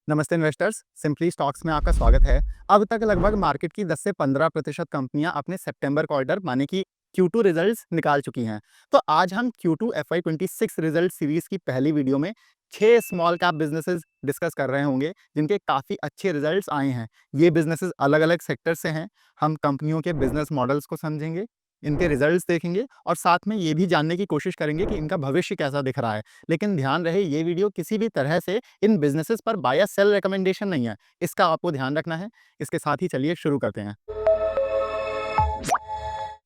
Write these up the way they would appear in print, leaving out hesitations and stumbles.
नमस्ते investors, simply stocks में आपका स्वागत है। अब तक लगभग मार्केट की 10 से 15% कंपनियां अपने सितंबर क्वार्टर माने कि Q2 रिजल्ट्स निकाल चुकी हैं। तो आज हम Q2 FY26 रिजल्ट सीरीज की पहली वीडियो में 6 स्मॉल कैप बिजनेसेस डिस्कस कर रहे होंगे जिनके काफ़ी अच्छे रिजल्ट्स आए हैं। ये बिजनेसेस अलग-अलग सेक्टर से हैं। हम कंपनियों के बिजनेस मॉडल्स को समझेंगे, इनके रिजल्ट्स देखेंगे और साथ में ये भी जानने की कोशिश करेंगे कि इनका भविष्य कैसा दिख रहा है। लेकिन ध्यान रहे, ये वीडियो किसी भी तरह से इन बिज़नेसेस पर बाय या सेल रिकमेंडेशन नहीं है, इसका आपको ध्यान रखना है। इसके साथ ही चलिए शुरू करते हैं।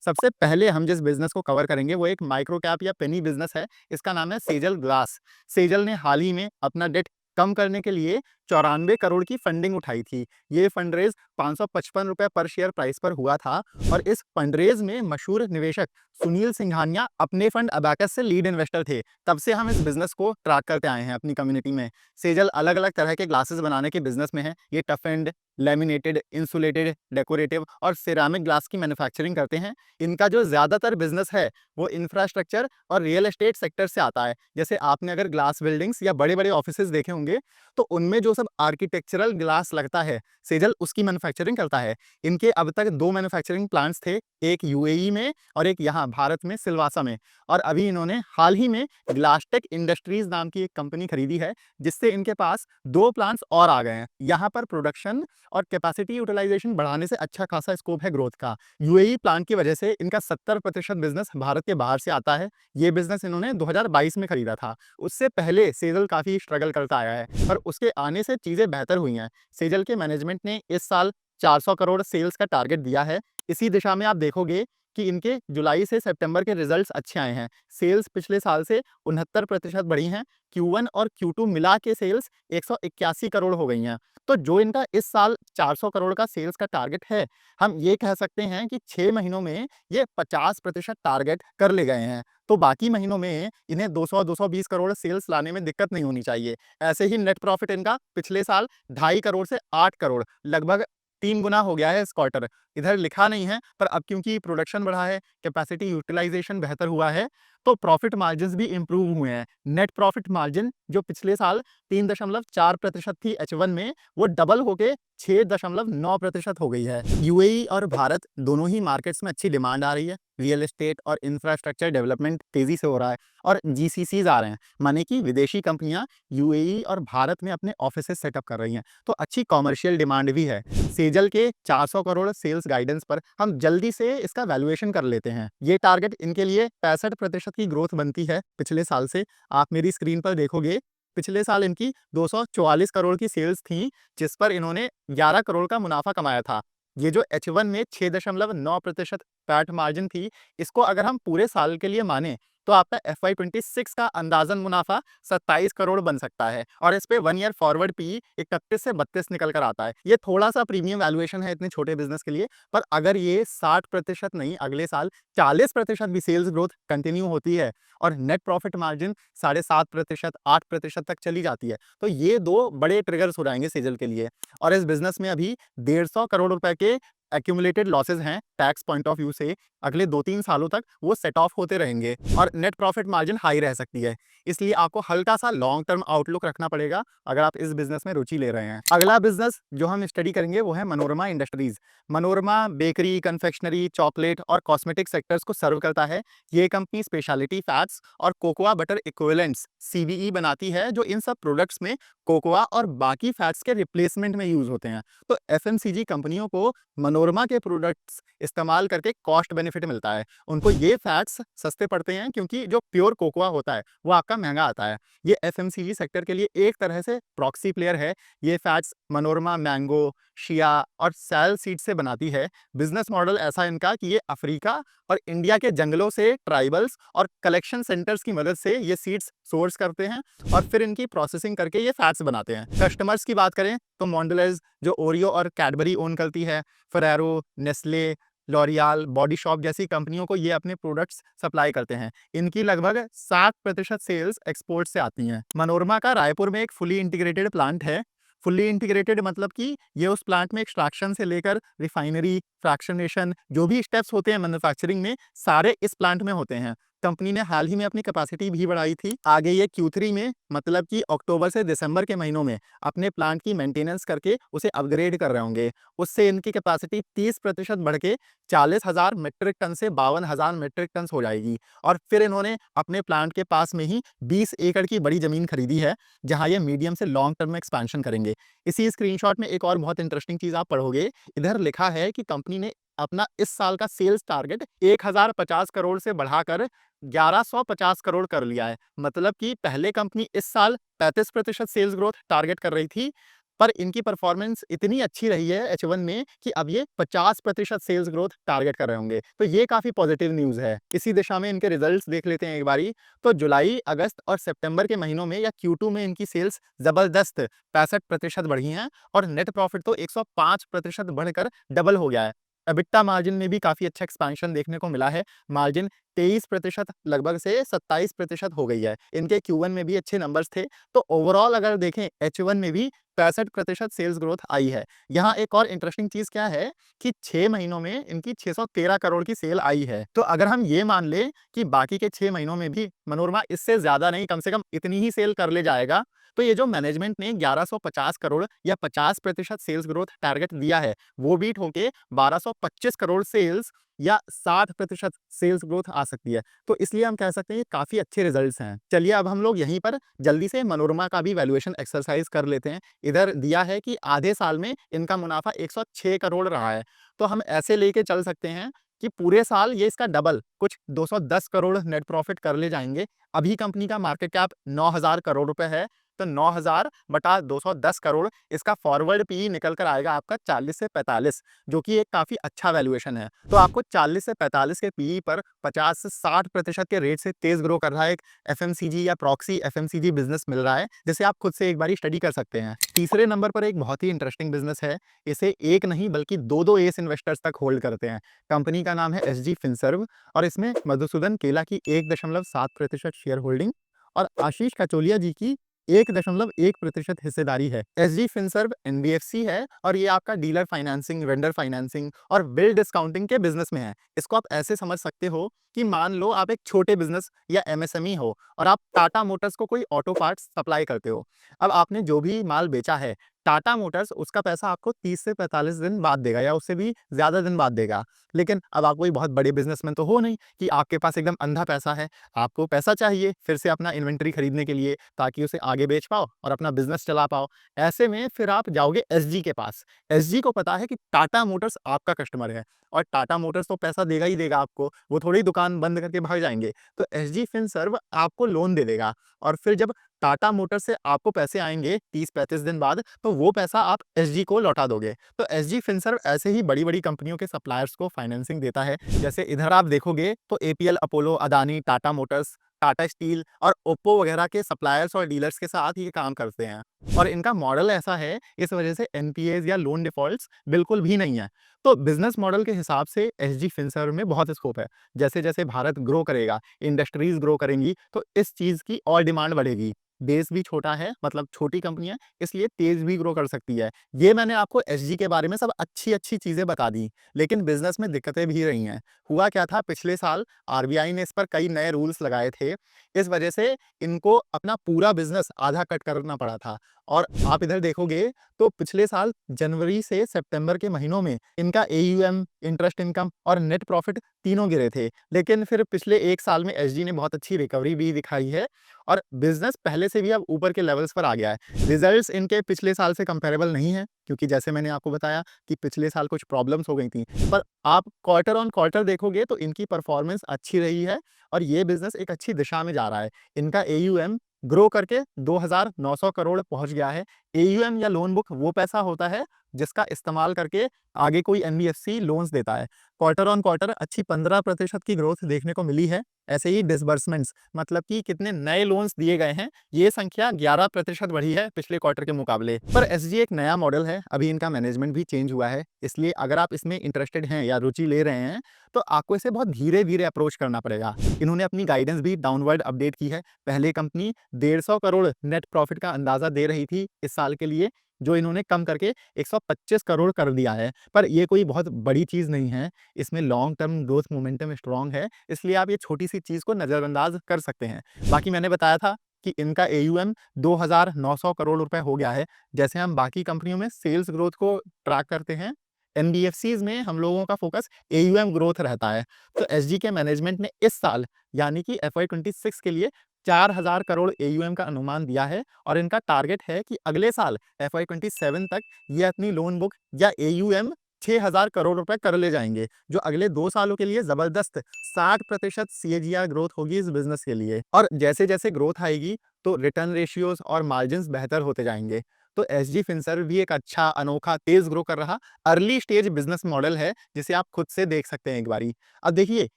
सबसे पहले हम जिस बिज़नेस को कवर करेंगे वो एक माइक्रो कैप या पेनी बिज़नेस है। इसका नाम है सेजल ग्लास। सेजल ने हाल ही में अपना डेट कम करने के लिए 94 करोड़ की फंडिंग उठाई थी। ये फंड रेज़ ₹555 पर शेयर प्राइस पर हुआ था और इस फंड रेज़ में मशहूर निवेशक सुनील सिंघानिया अपने फंड अबैकस से लीड इन्वेस्टर थे। तब से हम इस बिज़नेस को ट्रैक करते आए हैं अपनी कम्युनिटी में। सेजल अलग-अलग तरह के ग्लासेस बनाने के बिज़नेस में है। ये tough and, laminated, insulated, decorative और सिरेमिक ग्लास की मैन्युफैक्चरिंग करते हैं। इनका जो ज़्यादातर बिज़नेस है वो इंफ्रास्ट्रक्चर और रियल एस्टेट सेक्टर से आता है। जैसे आपने अगर ग्लास बिल्डिंग्स या बड़े-बड़े ऑफिसेज़ देखे होंगे तो उनमें जो सब आर्किटेक्चरल ग्लास लगता है, सेजल उसकी मैन्युफैक्चरिंग करता है। इनके अब तक 2 मैन्युफैक्चरिंग प्लांट्स थे, एक यूएई में और एक यहाँ भारत में सिलवासा में। और अभी इन्होंने हाल ही में ग्लासटेक इंडस्ट्रीज़ नाम की एक कंपनी खरीदी है, जिससे इनके पास 2 प्लांट्स और आ गए हैं। यहाँ पर प्रोडक्शन और कैपेसिटी यूटिलाइजेशन बढ़ाने से अच्छा खासा स्कोप है ग्रोथ का। यूएई प्लांट की वजह से इनका 70% बिज़नेस भारत के बाहर से आता है। ये बिज़नेस इन्होंने 2022 में खरीदा था। उससे पहले सेजल काफ़ी स्ट्रगल करता आया है, पर उसके आने से चीज़ें बेहतर हुई हैं। सेजल के मैनेजमेंट ने इस साल 400 करोड़ सेल्स का टारगेट दिया है। इसी दिशा में आप देखोगे कि इनके जुलाई से सितंबर के रिजल्ट्स अच्छे आए हैं। सेल्स पिछले साल से 69% बढ़ी हैं। Q1 और Q2 मिला के सेल्स 181 करोड़ हो गई हैं। तो जो इनका इस साल 400 करोड़ का सेल्स का टारगेट है, हम ये कह सकते हैं कि 6 महीनों में ये 50% टारगेट कर ले गए हैं। तो बाकी महीनों में इन्हें 200-220 करोड़ सेल्स लाने में दिक्कत नहीं होनी चाहिए। ऐसे ही नेट प्रॉफिट इनका पिछले साल 2.5 करोड़ से 8 करोड़, लगभग 3 गुना हो गया है इस क्वार्टर। इधर लिखा नहीं है, पर अब क्योंकि प्रोडक्शन बढ़ा है, कैपेसिटी यूटिलाइजेशन बेहतर हुआ है, तो प्रॉफिट मार्जिन्स भी इंप्रूव हुए हैं। नेट प्रॉफिट मार्जिन जो पिछले साल 3.4% थी H1 में, वो डबल होके 6.9% हो गई है। यूएई और भारत दोनों ही मार्केट्स में अच्छी डिमांड आ रही है। रियल एस्टेट और इंफ्रास्ट्रक्चर डेवलपमेंट तेजी से हो रहा है और जीसीसीज आ रहे हैं, माने कि विदेशी कंपनियां यूएई और भारत में अपने ऑफिसेस सेटअप कर रही हैं। तो अच्छी कॉमर्शियल डिमांड भी है। सेजल के 400 करोड़ सेल्स गाइडेंस पर हम जल्दी से इसका वैल्यूएशन कर लेते हैं। ये टारगेट इनके लिए 65% की ग्रोथ बनती है पिछले साल से। आप मेरी स्क्रीन पर देखोगे, पिछले साल इनकी 244 करोड़ की सेल्स थी, जिस पर इन्होंने 11 करोड़ का मुनाफा कमाया था। ये जो H1 में 6.9% पैट मार्जिन थी, इसको अगर हम पूरे साल के लिए माने तो आपका FY26 का अंदाजन मुनाफा 27 करोड़ बन सकता है और इस पे 1 ईयर फॉरवर्ड पी 31 से 32 निकल कर आता है। ये थोड़ा सा प्रीमियम वैल्यूएशन है इतने छोटे बिजनेस के लिए, पर अगर ये 60% नहीं, अगले साल 40% भी सेल्स ग्रोथ कंटिन्यू होती है और नेट प्रॉफिट मार्जिन 7.5%, 8% तक चली जाती है, तो ये 2 बड़े ट्रिगर्स हो जाएंगे सेजल के लिए। और इस बिजनेस में अभी 150 करोड़ रुपए के एक्यूमुलेटेड लॉसेस हैं टैक्स पॉइंट ऑफ व्यू से। अगले 2-3 सालों तक वो सेट ऑफ होते रहेंगे और नेट प्रॉफिट मार्जिन हाई रह सकती है। इसलिए आपको हल्का सा लॉन्ग टर्म आउटलुक रखना पड़ेगा अगर आप इस बिजनेस में रुचि ले रहे हैं। अगला बिजनेस जो हम स्टडी करेंगे वो है Manorama industries. Manorama bakery, confectionery, chocolate और कॉस्मेटिक सेक्टर्स को सर्व करता है। ये कंपनी स्पेशलिटी फैट्स और कोकोआ बटर इक्विवेलेंट्स CBE बनाती है, जो इन सब प्रोडक्ट्स में कोकोआ और बाकी फैट्स के रिप्लेसमेंट में यूज होते हैं। तो FMCG कंपनियों को मनोरमा के प्रोडक्ट्स इस्तेमाल करके कॉस्ट बेनिफिट मिलता है। उनको ये फैट्स सस्ते पड़ते हैं क्योंकि जो प्योर कोकोआ होता है वो आपका महंगा आता है। ये FMCG सेक्टर के लिए एक तरह से प्रॉक्सी प्लेयर है। ये फैट्स मनोरमा मैंगो, शिया और सैल सीड से बनाती है। बिजनेस मॉडल ऐसा इनका कि ये अफ्रीका और इंडिया के जंगलों से ट्राइबल्स और कलेक्शन सेंटर्स की मदद से ये सीड्स सोर्स करते हैं और फिर इनकी प्रोसेसिंग करके ये फैट्स बनाते हैं। कस्टमर्स की बात करें तो मॉन्डेलेज जो ओरियो और कैडबरी ओन करती है, Ferrero, Nestle, L'Oréal, body shop जैसी कंपनियों को ये अपने प्रोडक्ट्स सप्लाई करते हैं। इनकी लगभग 60% सेल्स एक्सपोर्ट से आती हैं। मनोरमा का रायपुर में एक फुली इंटीग्रेटेड प्लांट है। फुल्ली इंटीग्रेटेड मतलब कि ये उस प्लांट में एक्सट्रैक्शन से लेकर रिफाइनरी, फ्रैक्शनेशन, जो भी स्टेप्स होते हैं मैन्युफैक्चरिंग में, सारे इस प्लांट में होते हैं। कंपनी ने हाल ही में अपनी कैपेसिटी भी बढ़ाई थी। आगे ये Q3 में मतलब कि अक्टूबर से दिसंबर के महीनों में अपने प्लांट की मेंटेनेंस करके उसे अपग्रेड कर रहे होंगे। उससे इनकी कैपेसिटी 30% बढ़ के 40,000 मीट्रिक टन से 52,000 मीट्रिक टन हो जाएगी। और फिर इन्होंने अपने प्लांट के पास में ही 20 एकड़ की बड़ी ज़मीन खरीदी है, जहाँ ये मीडियम से लॉन्ग टर्म में एक्सपेंशन करेंगे। इसी स्क्रीनशॉट में एक और बहुत इंटरेस्टिंग चीज़ आप पढ़ोगे, इधर लिखा है कि कंपनी ने अपना इस साल का सेल्स टारगेट 1050 करोड़ से बढ़ाकर 1150 करोड़ कर लिया है। मतलब कि पहले कंपनी इस साल 35% सेल्स ग्रोथ टारगेट कर रही थी, पर इनकी परफॉर्मेंस इतनी अच्छी रही है H1 में कि अब ये 50% सेल्स ग्रोथ टारगेट कर रहे होंगे। तो ये काफ़ी पॉजिटिव न्यूज़ है। इसी दिशा में इनके रिजल्ट्स देख लेते हैं एक बारी। तो जुलाई, अगस्त और सितंबर के महीनों में या Q2 में इनकी सेल्स ज़बरदस्त 65% बढ़ी हैं और नेट प्रॉफिट तो 105% बढ़कर डबल हो गया है। एबिटा मार्जिन में भी काफ़ी अच्छा एक्सपेंशन देखने को मिला है। मार्जिन 23% लगभग से 27% हो गई है। इनके Q1 में भी अच्छे नंबर्स थे। तो ओवरऑल अगर देखें H1 में भी 65% सेल्स ग्रोथ आई है। यहाँ एक और इंटरेस्टिंग चीज़ क्या है कि 6 महीनों में इनकी 613 करोड़ की सेल आई है। तो अगर हम ये मान लें कि बाकी के 6 महीनों में भी मनोरमा इससे ज़्यादा नहीं, कम से कम इतनी ही सेल कर ले जाएगा, तो ये जो मैनेजमेंट ने 1150 करोड़ या 50% सेल्स ग्रोथ टारगेट दिया है, वो बीट होके 1225 करोड़ सेल्स या 60% सेल्स ग्रोथ आ सकती है। तो इसलिए हम कह सकते हैं ये काफ़ी अच्छे रिजल्ट्स हैं। चलिए अब हम लोग यहीं पर जल्दी से मनोरमा का भी वैल्यूएशन एक्सरसाइज कर लेते हैं। इधर दिया है कि आधे साल में इनका मुनाफा 106 करोड़ रहा है। तो हम ऐसे लेके चल सकते हैं कि पूरे साल ये इसका डबल कुछ 210 करोड़ नेट प्रॉफिट कर ले जाएंगे। अभी कंपनी का मार्केट कैप 9,000 करोड़ रुपए है। तो 9,000 बटा 210 करोड़, इसका फॉरवर्ड पी निकल कर आएगा आपका 40 से 45, जो कि एक काफ़ी अच्छा वैल्यूएशन है। तो आपको 40 से 45 के पीई पर 50 से 60% के रेट से तेज़ ग्रो कर रहा है एक एफएमसीजी या प्रॉक्सी एफएमसीजी बिजनेस मिल रहा है, जिसे आप खुद से एक बारी स्टडी कर सकते हैं। तीसरे नंबर पर एक बहुत ही इंटरेस्टिंग बिजनेस है। इसे एक नहीं बल्कि दो एस इन्वेस्टर्स तक होल्ड करते हैं। कंपनी का नाम है एसजी फिनसर्व और इसमें मधुसूदन केला की 1.7% शेयर होल्डिंग और आशीष कचोलिया जी की 1.1% हिस्सेदारी है। एसजी फिनसर्व एनबीएफसी है और ये आपका डीलर फाइनेंसिंग, वेंडर फाइनेंसिंग और बिल डिस्काउंटिंग के बिजनेस में है। इसको आप ऐसे समझ सकते हो कि मान लो आप एक छोटे बिजनेस या एमएसएमई हो और आप टाटा मोटर्स को कोई ऑटो पार्ट्स सप्लाई करते हो। अब आपने जो भी माल बेचा है, टाटा मोटर्स उसका पैसा आपको 30 से 45 दिन बाद देगा या उससे भी ज़्यादा दिन बाद देगा। लेकिन अब आप कोई बहुत बड़े बिजनेसमैन तो हो नहीं कि आपके पास एकदम अंधा पैसा है। आपको पैसा चाहिए फिर से अपना इन्वेंटरी खरीदने के लिए, ताकि उसे आगे बेच पाओ और अपना बिजनेस चला पाओ। ऐसे में फिर आप जाओगे एसजी के पास। एसजी को पता है कि टाटा मोटर्स आपका कस्टमर है और टाटा मोटर्स तो पैसा देगा ही देगा आपको, वो थोड़ी दुकान बंद करके भाग जाएंगे। तो एसजी फिनसर्व आपको लोन दे देगा और फिर जब टाटा मोटर्स से आपको पैसे आएंगे 30-35 दिन बाद, तो वो पैसा आप एसजी को लौटा दोगे। तो एसजी फिनसर्व ऐसे ही बड़ी-बड़ी कंपनियों के सप्लायर्स को फाइनेंसिंग देता है। जैसे इधर आप देखोगे तो APL, Apollo, Adani, Tata Motors, Tata steel और ओप्पो वगैरह के सप्लायर्स और डीलर्स के साथ ये काम करते हैं। और इनका मॉडल ऐसा है, इस वजह से एनपीएज या लोन डिफॉल्ट्स बिल्कुल भी नहीं है। तो बिजनेस मॉडल के हिसाब से एसजी फिनसर्व में बहुत स्कोप है। जैसे-जैसे भारत ग्रो करेगा, इंडस्ट्रीज ग्रो करेंगी, तो इस चीज़ की और डिमांड बढ़ेगी। बेस भी छोटा है, मतलब छोटी कंपनी है, इसलिए तेज़ भी ग्रो कर सकती है। ये मैंने आपको एसजी के बारे में सब अच्छी-अच्छी चीज़ें बता दी, लेकिन बिज़नेस में दिक्कतें भी रही हैं। हुआ क्या था, पिछले साल आरबीआई ने इस पर कई नए रूल्स लगाए थे। इस वजह से इनको अपना पूरा बिज़नेस आधा कट करना पड़ा था। और आप इधर देखोगे तो पिछले साल जनवरी से सितंबर के महीनों में इनका एयूएम, इंटरेस्ट इनकम और नेट प्रॉफिट तीनों गिरे थे। लेकिन फिर पिछले 1 साल में एसजी ने बहुत अच्छी रिकवरी भी दिखाई है और बिज़नेस पहले से भी अब ऊपर के लेवल्स पर आ गया है। रिजल्ट्स इनके पिछले साल से कंपैरेबल नहीं है, क्योंकि जैसे मैंने आपको बताया कि पिछले साल कुछ प्रॉब्लम्स हो गई थी। पर आप क्वार्टर ऑन क्वार्टर देखोगे तो इनकी परफॉर्मेंस अच्छी रही है और ये बिज़नेस एक अच्छी दिशा में जा रहा है। इनका एयूएम ग्रो करके 2,900 करोड़ पहुँच गया है। एयूएम या लोन बुक वो पैसा होता है जिसका इस्तेमाल करके आगे कोई एनबीएफसी लोन्स देता है। क्वार्टर ऑन क्वार्टर अच्छी 15% की ग्रोथ देखने को मिली है। ऐसे ही डिसबर्समेंट्स, मतलब कि कितने नए लोन्स दिए गए हैं, ये संख्या 11% बढ़ी है पिछले क्वार्टर के मुकाबले। पर एसजी एक नया मॉडल है, अभी इनका मैनेजमेंट भी चेंज हुआ है, इसलिए अगर आप इसमें इंटरेस्टेड हैं या रुचि ले रहे हैं, तो आपको इसे बहुत धीरे-धीरे अप्रोच करना पड़ेगा। इन्होंने अपनी गाइडेंस भी डाउनवर्ड अपडेट की है। पहले कंपनी 150 करोड़ नेट प्रॉफिट का अंदाज़ा दे रही थी इस साल के लिए, जो इन्होंने कम करके 125 करोड़ कर दिया है। पर ये कोई बहुत बड़ी चीज़ नहीं है, इसमें long term growth momentum strong है, इसलिए आप ये छोटी-सी चीज़ को नज़रअंदाज कर सकते हैं। बाकी मैंने बताया था कि इनका एयूएम 2,900 करोड़ रुपए हो गया है। जैसे हम बाकी कंपनियों में सेल्स ग्रोथ को ट्रैक करते हैं, एनबीएफसीज़ में हम लोगों का फोकस एयूएम ग्रोथ रहता है। तो एसजी मैनेजमेंट ने इस साल यानी कि एफवाई 26 के लिए 4,000 करोड़ एयूएम का अनुमान दिया है और इनका टारगेट है कि अगले साल एफवाई 27 तक ये अपनी लोन बुक या एयूएम 6,000 करोड़ रुपए कर ले जाएंगे, जो अगले 2 सालों के लिए जबरदस्त 60% सीएजीआर ग्रोथ होगी इस बिजनेस के लिए। और जैसे-जैसे ग्रोथ आएगी तो रिटर्न रेशियोज और मार्जिन्स बेहतर होते जाएंगे। तो एसजी फिनसर्व भी एक अच्छा, अनोखा, तेज ग्रो कर रहा अर्ली स्टेज बिजनेस मॉडल है, जिसे आप खुद से देख सकते हैं एक बारी। अब देखिए,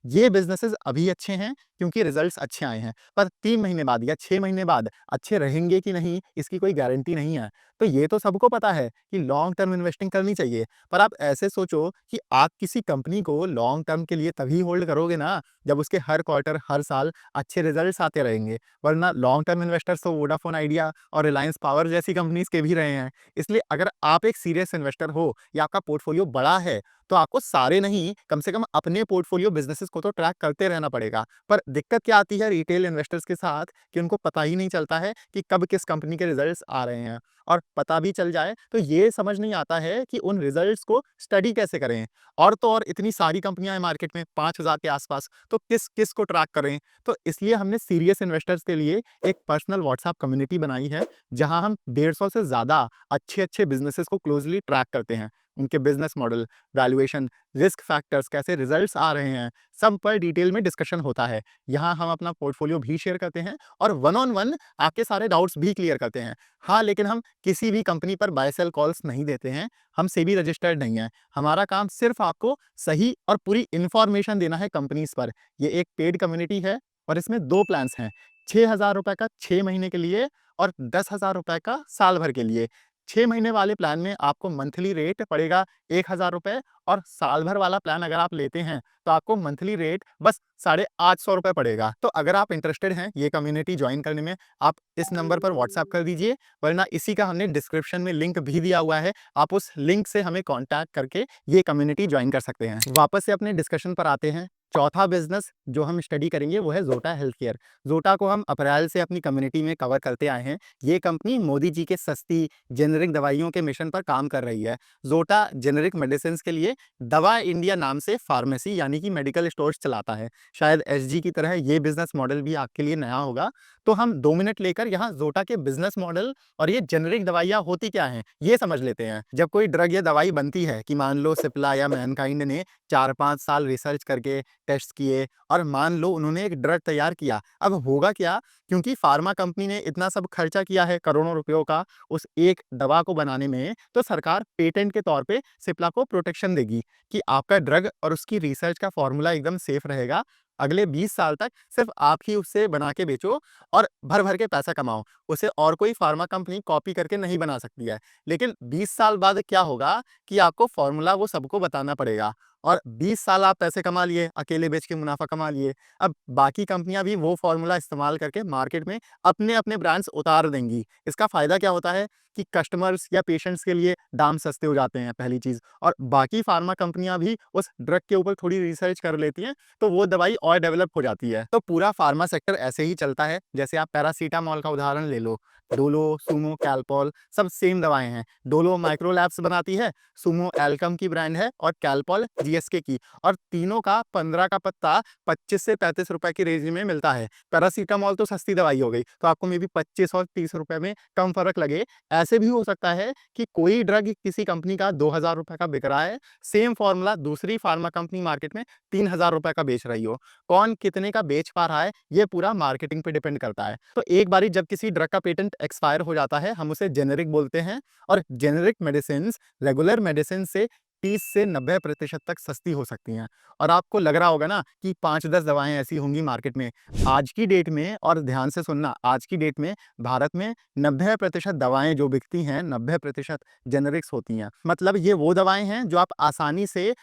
ये बिजनेसेस अभी अच्छे हैं क्योंकि रिजल्ट्स अच्छे आए हैं, पर 3 महीने बाद या 6 महीने बाद अच्छे रहेंगे कि नहीं, इसकी कोई गारंटी नहीं है। तो ये तो सबको पता है कि लॉन्ग टर्म इन्वेस्टिंग करनी चाहिए, पर आप ऐसे सोचो कि आप किसी कंपनी को लॉन्ग टर्म के लिए तभी होल्ड करोगे ना, जब उसके हर क्वार्टर, हर साल अच्छे रिजल्ट्स आते रहेंगे। वरना लॉन्ग टर्म इन्वेस्टर्स तो वोडाफोन आइडिया और रिलायंस पावर जैसी कंपनीज के भी रहे हैं। इसलिए अगर आप एक सीरियस इन्वेस्टर हो या आपका पोर्टफोलियो बड़ा है, तो आपको सारे नहीं, कम से कम अपने पोर्टफोलियो बिजनेसेस को तो ट्रैक करते रहना पड़ेगा। पर दिक्कत क्या आती है रिटेल इन्वेस्टर्स के साथ कि उनको पता ही नहीं चलता है कि कब किस कंपनी के रिजल्ट्स आ रहे हैं, और पता भी चल जाए तो ये समझ नहीं आता है कि उन रिजल्ट्स को स्टडी कैसे करें। और तो और इतनी सारी कंपनियां हैं मार्केट में 5,000 के आसपास, तो किस किस को ट्रैक करें। तो इसलिए हमने सीरियस इन्वेस्टर्स के लिए एक पर्सनल व्हाट्सएप कम्युनिटी बनाई है, जहां हम 150 से ज्यादा अच्छे अच्छे बिजनेसेस को क्लोजली ट्रैक करते हैं, उनके business model, valuation, risk factors, कैसे रिजल्ट्स आ रहे हैं, सब पर डिटेल में डिस्कशन होता है। यहाँ हम अपना पोर्टफोलियो भी शेयर करते हैं और वन ऑन वन आपके सारे डाउट्स भी क्लियर करते हैं। हाँ, लेकिन हम किसी भी कंपनी पर बाय सेल कॉल्स नहीं देते हैं, हम सेबी रजिस्टर्ड नहीं है। हमारा काम सिर्फ आपको सही और पूरी इंफॉर्मेशन देना है कंपनीज पर। ये एक पेड कम्युनिटी है और इसमें 2 प्लान्स हैं, 6,000 रुपए का 6 महीने के लिए और 10,000 रुपए का साल भर के लिए। 6 महीने वाले प्लान में आपको मंथली रेट पड़ेगा 1,000 रुपए, और साल भर वाला प्लान अगर आप लेते हैं तो आपको मंथली रेट बस 850 रुपए पड़ेगा। तो अगर आप इंटरेस्टेड हैं ये कम्युनिटी ज्वाइन करने में, आप इस नंबर पर व्हाट्सएप कर दीजिए, वरना इसी का हमने डिस्क्रिप्शन में लिंक भी दिया हुआ है, आप उस लिंक से हमें कॉन्टैक्ट करके ये कम्युनिटी ज्वाइन कर सकते हैं। वापस से अपने डिस्कशन पर आते हैं। चौथा बिजनेस जो हम स्टडी करेंगे वो है जोटा हेल्थ केयर। जोटा को हम अप्रैल से अपनी कम्युनिटी में कवर करते आए हैं। ये कंपनी मोदी जी के सस्ती जेनेरिक दवाइयों के मिशन पर काम कर रही है। जोटा जेनेरिक मेडिसिन के लिए दवा इंडिया नाम से फार्मेसी यानी कि मेडिकल स्टोर्स चलाता है। शायद एसजी की तरह ये बिजनेस मॉडल भी आपके लिए नया होगा। तो हम 2 मिनट लेकर यहाँ जोटा के बिजनेस मॉडल और ये जेनेरिक दवाइयाँ होती क्या हैं, ये समझ लेते हैं। जब कोई ड्रग या दवाई बनती है, कि मान लो सिप्ला या मैनकाइंड ने 4-5 साल रिसर्च करके टेस्ट किए और मान लो उन्होंने एक ड्रग तैयार किया। अब होगा क्या, क्योंकि फार्मा कंपनी ने इतना सब खर्चा किया है करोड़ों रुपयों का उस एक दवा को बनाने में, तो सरकार पेटेंट के तौर पे सिप्ला को प्रोटेक्शन देगी कि आपका ड्रग और उसकी रिसर्च का फॉर्मूला एकदम सेफ रहेगा। अगले 20 साल तक सिर्फ आप ही उससे बना के बेचो और भर भर के पैसा कमाओ। उसे और कोई फार्मा कंपनी कॉपी करके नहीं बना सकती है। लेकिन 20 साल बाद क्या होगा कि आपको फॉर्मूला वो सबको बताना पड़ेगा, और 20 साल आप पैसे कमा लिए, अकेले बेच के मुनाफा कमा लिए। अब बाकी कंपनियां भी वो फॉर्मूला इस्तेमाल करके मार्केट में अपने अपने ब्रांड्स उतार देंगी। इसका फायदा क्या होता है कि कस्टमर्स या पेशेंट्स के लिए दाम सस्ते हो जाते हैं, पहली चीज, और बाकी फार्मा कंपनियां भी उस ड्रग के ऊपर थोड़ी रिसर्च कर लेती हैं, तो वो दवाई और डेवलप हो जाती है। तो पूरा फार्मा सेक्टर ऐसे ही चलता है। जैसे आप पैरासीटामोल का उदाहरण ले लो, डोलो, सुमो, कैलपॉल सब सेम दवाएं हैं। डोलो माइक्रोलैब्स बनाती है, सुमो एल्कम की ब्रांड है और कैलपॉल जीएसके की, और तीनों का 15 का पत्ता 25 से 35 रुपए की रेंज में मिलता है। पैरासीटामोल तो सस्ती दवाई हो गई, तो आपको मे बी 25 और 30 रुपए में कम फर्क लगे। ऐसे भी हो सकता है कि कोई ड्रग किसी कंपनी का 2,000 रुपए का बिक रहा है, सेम फॉर्मूला दूसरी फार्मा कंपनी मार्केट में 3,000 रुपए का बेच रही हो। कौन कितने का बेच पा रहा है, ये पूरा मार्केटिंग पे डिपेंड करता है। तो एक बारी जब किसी ड्रग का पेटेंट एक्सपायर हो जाता है, हम उसे जेनेरिक बोलते हैं, और जेनेरिक मेडिसिन रेगुलर मेडिसिन से 30 से 90% तक सस्ती हो सकती हैं। और आपको लग रहा होगा ना कि 5-10 दवाएं ऐसी होंगी मार्केट में। आज की डेट में, और ध्यान से सुनना, आज की डेट में भारत में 90% दवाएं जो बिकती हैं, 90% जेनेरिक्स होती हैं। मतलब ये वो दवाएं हैं जो आप आसानी से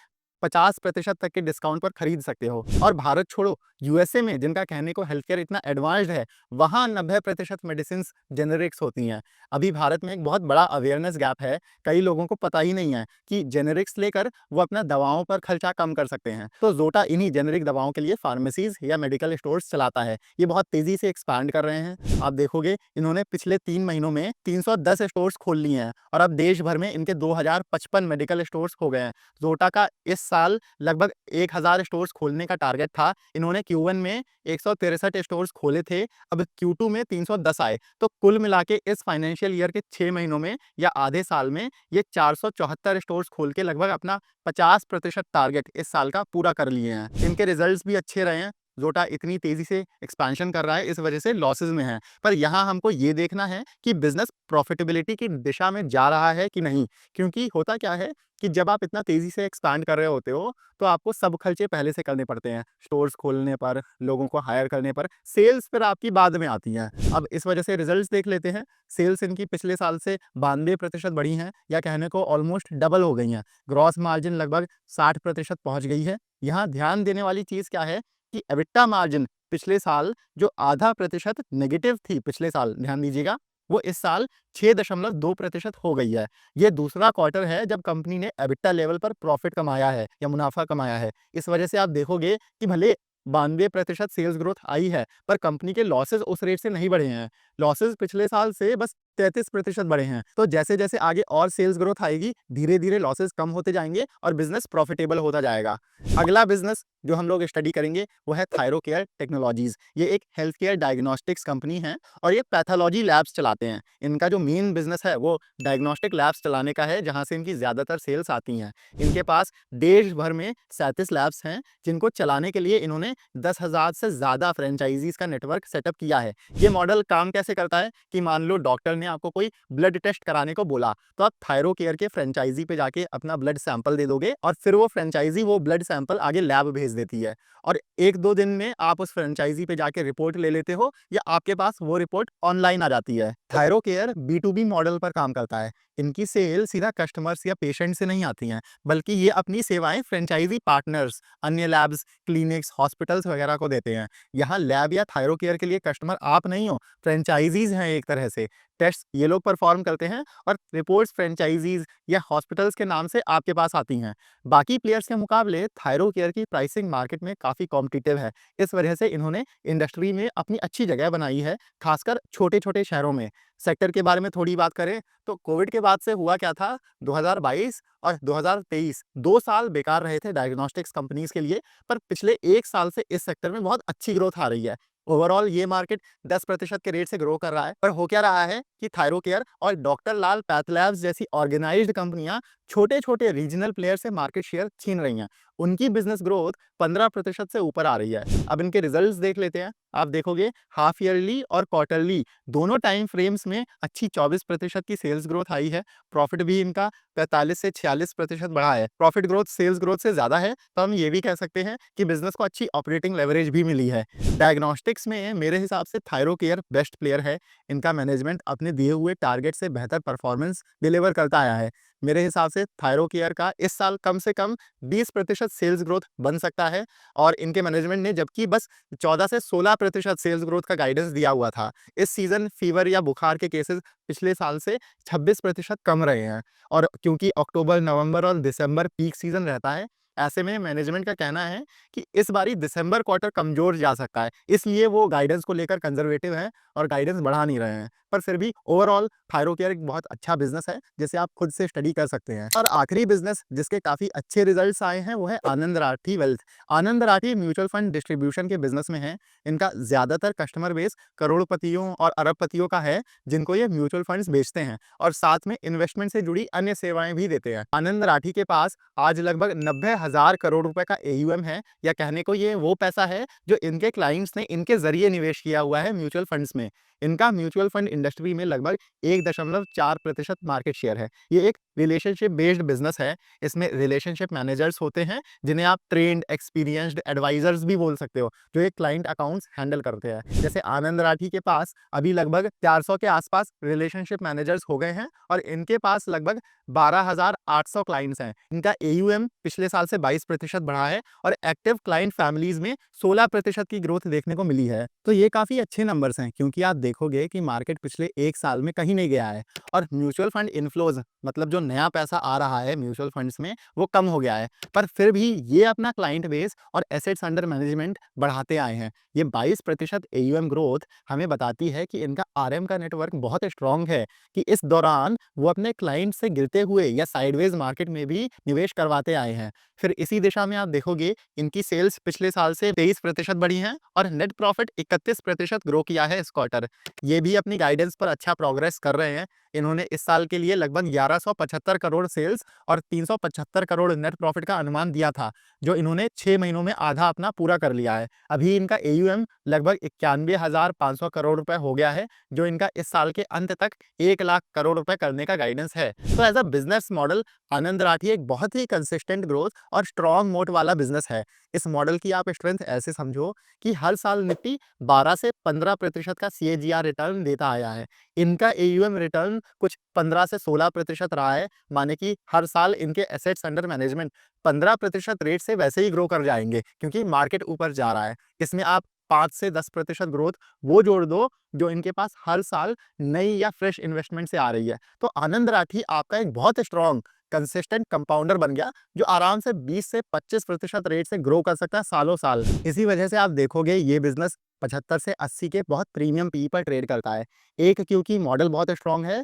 50% तक के डिस्काउंट पर खरीद सकते हो। और भारत छोड़ो, यूएसए में जिनका कहने को हेल्थ केयर इतना एडवांस्ड है, वहाँ 90% मेडिसिन जेनेरिक्स होती हैं। अभी भारत में एक बहुत बड़ा अवेयरनेस गैप है, कई लोगों को पता ही नहीं है कि जेनेरिक्स लेकर वो अपना दवाओं पर खर्चा कम कर सकते हैं। तो जोटा इन्हीं जेनेरिक दवाओं के लिए फार्मेसीज या मेडिकल स्टोर्स चलाता है। ये बहुत तेजी से एक्सपैंड कर रहे हैं। आप देखोगे इन्होंने पिछले 3 महीनों में 310 स्टोर्स खोल लिए हैं और अब देश भर में इनके 2055 मेडिकल स्टोर्स हो गए हैं। जोटा का इस साल लगभग 1000 स्टोर्स खोलने का टारगेट था। इन्होंने Q1 में 163 स्टोर्स खोले थे, अब Q2 में 310 आए। तो कुल मिला के इस फाइनेंशियल ईयर के 6 महीनों में या आधे साल में ये 474 स्टोर्स खोल के लगभग अपना 50% टारगेट इस साल का पूरा कर लिए हैं। इनके रिजल्ट्स भी अच्छे रहे हैं। जोटा इतनी तेजी से एक्सपेंशन कर रहा है, इस वजह से लॉसेस में है। पर यहाँ हमको ये देखना है कि बिजनेस प्रॉफिटेबिलिटी की दिशा में जा रहा है कि नहीं। क्योंकि होता क्या है कि जब आप इतना तेजी से एक्सपैंड कर रहे होते हो, तो आपको सब खर्चे पहले से करने पड़ते हैं। स्टोर्स खोलने पर, लोगों को हायर करने पर, सेल्स फिर आपकी बाद में आती हैं। अब इस वजह से रिजल्ट्स देख लेते हैं। सेल्स इनकी पिछले साल से 92% बढ़ी हैं, या कहने को ऑलमोस्ट डबल हो गई हैं। ग्रॉस मार्जिन लगभग 60% पहुंच गई है। यहाँ ध्यान देने वाली चीज़ क्या है कि एबिटा मार्जिन पिछले साल जो आधा प्रतिशत नेगेटिव थी पिछले साल, ध्यान दीजिएगा, वो इस साल 6.2% हो गई है। ये दूसरा क्वार्टर है जब कंपनी ने एबिटा लेवल पर प्रॉफिट कमाया है या मुनाफा कमाया है। इस वजह से आप देखोगे कि भले 92% सेल्स ग्रोथ आई है, पर कंपनी के लॉसेस उस रेट से नहीं बढ़े हैं। लॉसेस पिछले साल से बस 33% बढ़े हैं। तो जैसे जैसे आगे और सेल्स ग्रोथ आएगी, धीरे धीरे लॉसेस कम होते जाएंगे और बिजनेस प्रॉफिटेबल होता जाएगा। अगला बिजनेस जो हम लोग स्टडी करेंगे वो है थायरोकेयर टेक्नोलॉजीज। ये एक हेल्थ केयर डायग्नोस्टिक्स कंपनी है और ये पैथोलॉजी लैब्स चलाते हैं। इनका जो मेन बिजनेस है वो डायग्नोस्टिक लैब्स चलाने का है, जहां से इनकी ज्यादातर सेल्स आती हैं। इनके पास देश भर में 37 लैब्स हैं, जिनको चलाने के लिए इन्होंने 10,000 से ज्यादा फ्रेंचाइजीज का नेटवर्क सेटअप किया है। ये मॉडल काम कैसे करता है कि मान लो डॉक्टर ने आपको कोई ब्लड टेस्ट कराने को बोला, तो आप थायरोकेयर के फ्रेंचाइजी पे जाके अपना ब्लड सैंपल दे दोगे और फिर वो फ्रेंचाइजी वो ब्लड सैंपल आगे लैब भेज देती है और 1-2 दिन में आप उस फ्रेंचाइजी पे जाके रिपोर्ट ले लेते हो या आपके पास वो रिपोर्ट ऑनलाइन आ जाती है। थायरोकेयर B2B मॉडल पर काम करता है। इनकी सेल सीधा कस्टमर्स या पेशेंट से नहीं आती हैं, बल्कि ये अपनी सेवाएं फ्रेंचाइजी पार्टनर्स, अन्य लैब्स, क्लिनिक्स, हॉस्पिटल्स वगैरह को देते हैं। यहाँ लैब या थायरोकेयर के लिए कस्टमर आप नहीं हो, फ्रेंचाइजीज हैं एक तरह से। टेस्ट ये लोग परफॉर्म करते हैं और रिपोर्ट्स फ्रेंचाइजीज या हॉस्पिटल्स के नाम से आपके पास आती हैं। बाकी प्लेयर्स के मुकाबले थायरोकेयर की प्राइसिंग मार्केट में काफ़ी कॉम्पिटिटिव है। इस वजह से इन्होंने इंडस्ट्री में अपनी अच्छी जगह बनाई है, खासकर छोटे-छोटे शहरों में। सेक्टर के बारे में थोड़ी बात करें तो कोविड के बाद से हुआ क्या था, 2022 और 2023 2 साल बेकार रहे थे डायग्नोस्टिक्स कंपनीज़ के लिए, पर पिछले 1 साल से इस सेक्टर में बहुत अच्छी ग्रोथ आ रही है। ओवरऑल ये मार्केट 10% के रेट से ग्रो कर रहा है। पर हो क्या रहा है कि थायरोकेयर और डॉक्टर लाल पैथलैब्स जैसी ऑर्गेनाइज्ड कंपनियां छोटे-छोटे रीजनल प्लेयर से मार्केट शेयर छीन रही हैं। उनकी बिजनेस ग्रोथ 15% से ऊपर आ रही है। अब इनके रिजल्ट्स देख लेते हैं। आप देखोगे हाफ ईयरली और क्वार्टरली दोनों टाइम फ्रेम्स में अच्छी 24% की सेल्स ग्रोथ आई है। प्रॉफिट भी इनका 45 से 46% बढ़ा है। प्रॉफिट ग्रोथ सेल्स ग्रोथ से ज्यादा है, तो हम ये भी कह सकते हैं कि बिजनेस को अच्छी ऑपरेटिंग लेवरेज भी मिली है। डायग्नोस्टिक्स में मेरे हिसाब से थायरोकेयर बेस्ट प्लेयर है। इनका मैनेजमेंट अपने दिए हुए टारगेट से बेहतर परफॉर्मेंस डिलीवर करता आया है। मेरे हिसाब से थायरोकेयर का इस साल कम से कम 20% सेल्स ग्रोथ बन सकता है और इनके मैनेजमेंट ने जबकि बस 14 से 16% सेल्स ग्रोथ का गाइडेंस दिया हुआ था। इस सीजन फीवर या बुखार के केसेस पिछले साल से 26% कम रहे हैं और क्योंकि अक्टूबर, नवंबर और दिसंबर पीक सीजन रहता है, ऐसे में मैनेजमेंट का कहना है कि इस बारी दिसंबर क्वार्टर कमजोर जा सकता है, इसलिए वो गाइडेंस को लेकर कंजर्वेटिव हैं और गाइडेंस बढ़ा नहीं रहे हैं। पर फिर भी ओवरऑल थायरोकेयर एक बहुत अच्छा बिजनेस है, जिसे आप खुद से स्टडी कर सकते हैं। और आखिरी बिजनेस जिसके काफी अच्छे रिजल्ट्स आए हैं वो है आनंद राठी वेल्थ। आनंद राठी म्यूचुअल फंड डिस्ट्रीब्यूशन के बिजनेस में है। इनका ज्यादातर कस्टमर बेस करोड़पतियों और अरबपतियों का है, जिनको ये म्यूचुअल फंड्स बेचते हैं और साथ में इन्वेस्टमेंट से जुड़ी अन्य सेवाएं भी देते हैं। आनंद राठी के पास आज लगभग 90,000 करोड़ रुपए का AUM है, या कहने को ये वो पैसा है जो इनके क्लाइंट्स ने इनके जरिए निवेश किया हुआ है म्यूचुअल फंड्स में। इनका म्यूचुअल फंड इंडस्ट्री में लगभग 1.4% मार्केट शेयर है। ये एक रिलेशनशिप बेस्ड बिजनेस है। इसमें रिलेशनशिप मैनेजर्स होते हैं, जिन्हें आप ट्रेन्ड, एक्सपीरियंस्ड एडवाइजर्स भी बोल सकते हो, जो एक क्लाइंट अकाउंट्स हैंडल करते हैं। जैसे आनंद राठी के पास अभी लगभग 400 के आसपास रिलेशनशिप मैनेजर्स हो गए हैं और इनके पास लगभग 12,800 क्लाइंट्स हैं। इनका एयूएम पिछले साल से 22% बढ़ा है और एक्टिव क्लाइंट फैमिलीज में 16% की ग्रोथ देखने को मिली है। तो ये काफी अच्छे नंबर्स हैं, क्योंकि आप देखोगे कि मार्केट पिछले एक साल में कहीं नहीं गया है और म्यूचुअल फंड इनफ्लोज, मतलब जो नया पैसा आ रहा है म्यूचुअल फंड्स में, वो कम हो गया है। पर फिर भी ये अपना क्लाइंट बेस और एसेट्स अंडर मैनेजमेंट बढ़ाते आए हैं। ये 22% एयूएम ग्रोथ हमें बताती है कि इनका आरएम का नेटवर्क बहुत स्ट्रांग है, कि इस दौरान वो अपने क्लाइंट से गिरते हुए या साइडवेज मार्केट में भी निवेश करवाते आए हैं। फिर इसी दिशा में आप देखोगे, इनकी सेल्स पिछले साल से 23% बढ़ी हैं और नेट प्रॉफिट 31% ग्रो किया है इस क्वार्टर। ये भी अपनी गाइडेंस पर अच्छा प्रोग्रेस कर रहे हैं। इन्होंने इस साल के लिए लगभग 1175 करोड़ सेल्स और 375 करोड़ नेट प्रॉफिट का अनुमान दिया था, जो इन्होंने 6 महीनों में आधा अपना पूरा कर लिया है। अभी इनका एयूएम लगभग 91,500 करोड़ रुपए हो गया है, जो इनका इस साल के अंत तक 1 लाख करोड़ रुपए करने का गाइडेंस है। तो एज अ बिजनेस मॉडल, आनंद राठी एक बहुत ही कंसिस्टेंट ग्रोथ और स्ट्रॉन्ग मोट वाला बिजनेस है। इस मॉडल की आप स्ट्रेंथ ऐसे समझो कि हर साल निफ्टी 12 से 15% का सीएजीआर रिटर्न देता आया है। इनका एयूएम रिटर्न कुछ 15 से 16% रहा है, माने कि हर साल इनके एसेट्स अंडर मैनेजमेंट 15% रेट से वैसे ही ग्रो कर जाएंगे, क्योंकि मार्केट ऊपर जा रहा है। इसमें आप 5 से 10% ग्रोथ वो जोड़ दो, जो इनके पास हर साल नई या फ्रेश इन्वेस्टमेंट से आ रही है। तो आनंद राठी आपका एक बहुत स्ट्रॉन्ग कंसिस्टेंट कंपाउंडर बन गया, जो आराम से 20 से 25% रेट से ग्रो कर सकता है सालों साल। इसी वजह से आप देखोगे ये बिजनेस 75 से 80 के बहुत प्रीमियम पी पर ट्रेड करता है। एक, क्योंकि मॉडल बहुत स्ट्रॉन्ग है,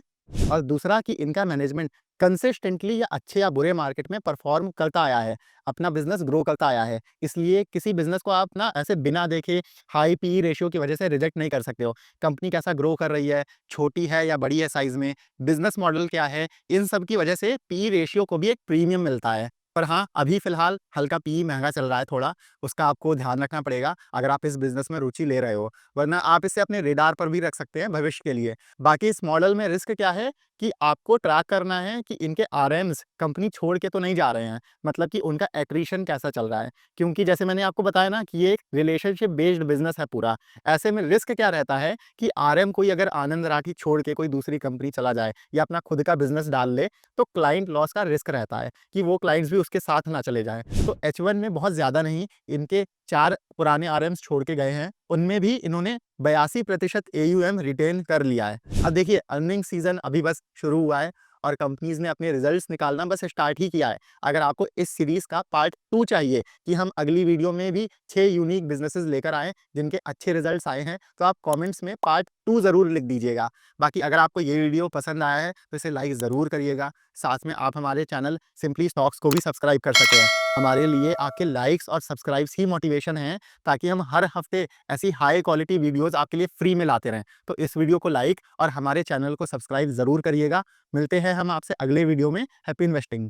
और दूसरा कि इनका मैनेजमेंट कंसिस्टेंटली या अच्छे या बुरे मार्केट में परफॉर्म करता आया है, अपना बिजनेस ग्रो करता आया है। इसलिए किसी बिजनेस को आप ना ऐसे बिना देखे हाई पी रेशियो की वजह से रिजेक्ट नहीं कर सकते हो। कंपनी कैसा ग्रो कर रही है, छोटी है या बड़ी है साइज में, बिजनेस मॉडल क्या है, इन सब की वजह से पी रेशियो को भी एक प्रीमियम मिलता है। पर हाँ, अभी फिलहाल हल्का पी महंगा चल रहा है थोड़ा, उसका आपको ध्यान रखना पड़ेगा अगर आप इस बिजनेस में रुचि ले रहे हो, वरना आप इसे अपने रेडार पर भी रख सकते हैं भविष्य के लिए। बाकी इस मॉडल में रिस्क क्या है कि आपको ट्रैक करना है कि इनके आरएम्स कंपनी छोड़ के तो नहीं जा रहे हैं, मतलब कि उनका एट्रिशन कैसा चल रहा है। क्योंकि जैसे मैंने आपको बताया ना कि ये एक रिलेशनशिप बेस्ड बिजनेस है पूरा। ऐसे में रिस्क क्या रहता है कि आरएम कोई अगर आनंद राठी छोड़ के कोई दूसरी कंपनी चला जाए या अपना खुद का बिजनेस डाल ले, तो क्लाइंट लॉस का रिस्क रहता है कि वो क्लाइंट्स भी उसके साथ ना चले जाएं। तो H1 में बहुत ज्यादा नहीं, इनके 4 पुराने आरएम्स छोड़ के गए हैं, उनमें भी इन्होंने 82% एयूएम रिटेन कर लिया है। अब देखिए, अर्निंग सीजन अभी बस शुरू हुआ है और कंपनीज ने अपने रिजल्ट्स निकालना बस स्टार्ट ही किया है। अगर आपको इस सीरीज का पार्ट 2 चाहिए कि हम अगली वीडियो में भी 6 यूनिक बिजनेसेस लेकर आए जिनके अच्छे रिजल्ट्स आए हैं, तो आप कमेंट्स में पार्ट 2 जरूर लिख दीजिएगा। बाकी अगर आपको ये वीडियो पसंद आया है तो इसे लाइक जरूर करिएगा। साथ में आप हमारे चैनल सिंपली स्टॉक्स को भी सब्सक्राइब कर सकें। हमारे लिए आपके लाइक्स और सब्सक्राइब्स ही मोटिवेशन है, ताकि हम हर हफ्ते ऐसी हाई क्वालिटी वीडियोस आपके लिए फ्री में लाते रहें। तो इस वीडियो को लाइक और हमारे चैनल को सब्सक्राइब जरूर करिएगा। मिलते हैं हम आपसे अगले वीडियो में। Happy investing.